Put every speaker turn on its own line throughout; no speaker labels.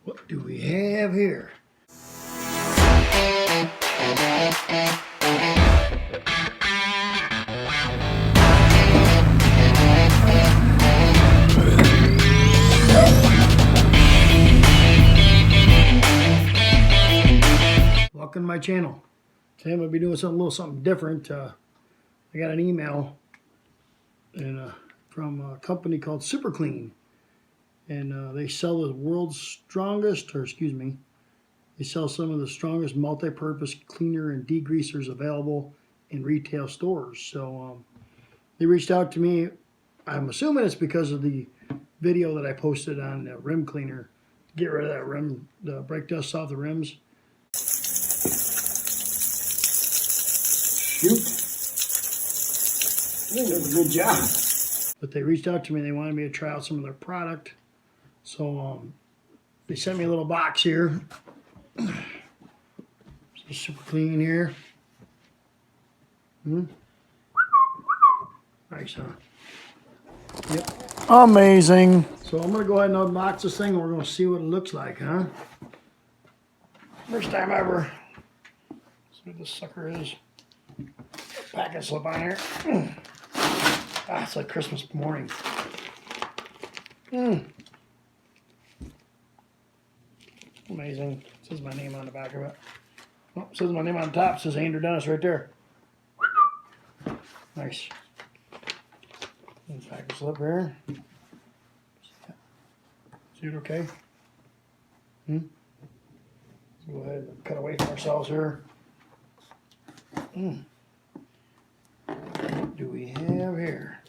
What do we have here? Welcome to my channel. Today I'm going to be doing something different. I got an email from a company called Super Clean, and they sell the world's strongest, they sell some of the strongest multi-purpose cleaner and degreasers available in retail stores. So they reached out to me. I'm assuming it's because of the video that I posted on the rim cleaner to get rid of that rim, the brake dust off the rims. Shoot. I think that's a good job. But they reached out to me. They wanted me to try out some of their product. So they sent me a little box here. It's Super Clean here. Nice, huh? Yep. Amazing. So I'm going to go ahead and unbox this thing and we're going to see what it looks like, huh? First time ever. Let's see what this sucker is. Packet slip on here. It's like Christmas morning. Amazing. It says my name on the back of it. Oh, it says my name on the top. It says Andrew Dennis right there. Nice. Packet slip here. See it okay? Let's go ahead and cut away from ourselves here. What do we have here?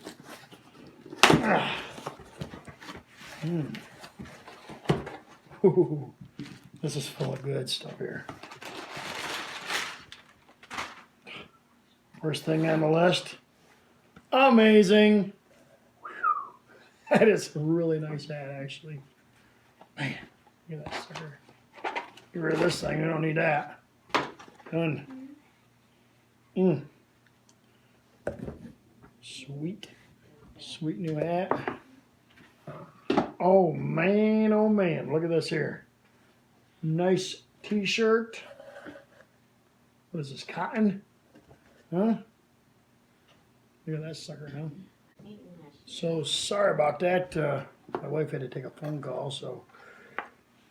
Ooh, this is full of good stuff here. First thing on the list. Amazing. That is a really nice hat, actually. Man, look at that sucker. Get rid of this thing. We don't need that. Done. Sweet. Sweet new hat. Oh man, oh man. Look at this here. Nice t-shirt. What is this, cotton? Huh? Look at that sucker, huh? So sorry about that. My wife had to take a phone call, so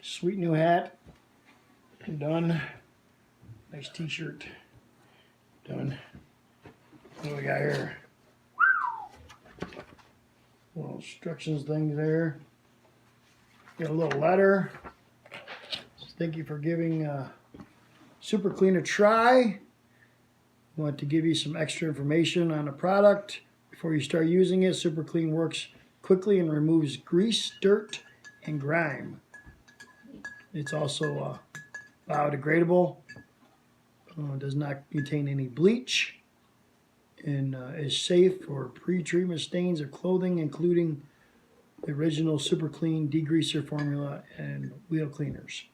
sweet new hat. Done. Nice t-shirt. Done. What do we got here? Little instructions thing there. Got a little letter. Thank you for giving Super Clean a try. I want to give you some extra information on the product. Before you start using it, Super Clean works quickly and removes grease, dirt, and grime. It's also biodegradable. Does not contain any bleach, and is safe for pre-treatment stains of clothing, including the original Super Clean degreaser formula and wheel cleaners.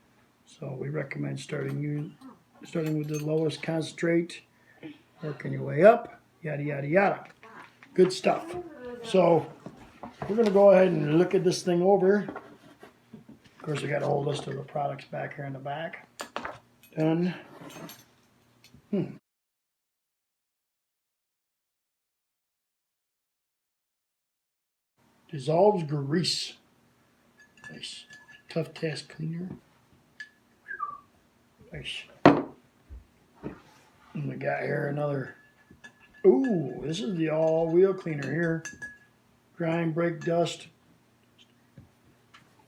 So we recommend starting with the lowest concentrate, working your way up, yada yada yada. Good stuff. So we're going to go ahead and look at this thing over. Of course, I got a whole list of the products back here in the back. Done. Dissolves grease. Nice. Tough task cleaner. Nice. And we got here another. Ooh, this is the all wheel cleaner here. Grime, brake dust,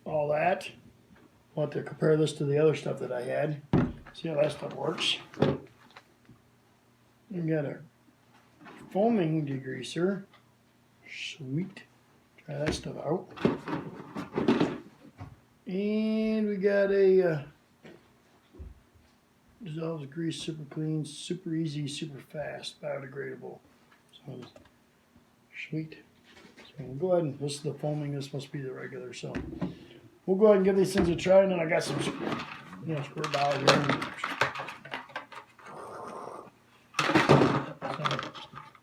all that. I want to compare this to the other stuff that I had. See how that stuff works. We got a foaming degreaser. Sweet. Try that stuff out. And we got a dissolves grease, super clean, super easy, super fast, biodegradable. So sweet. So we'll go ahead and, this is the foaming, this must be the regular. So we'll go ahead and give these things a try, and then I got some squirt dollars here. So,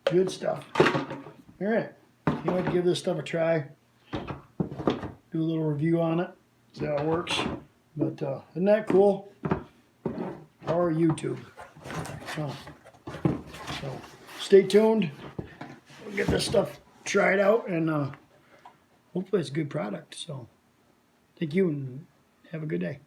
good stuff. All right, you want to give this stuff a try, do a little review on it, see how it works. But isn't that cool? Power YouTube. So stay tuned. We'll get this stuff tried out, and hopefully it's a good product. So thank you, and have a good day.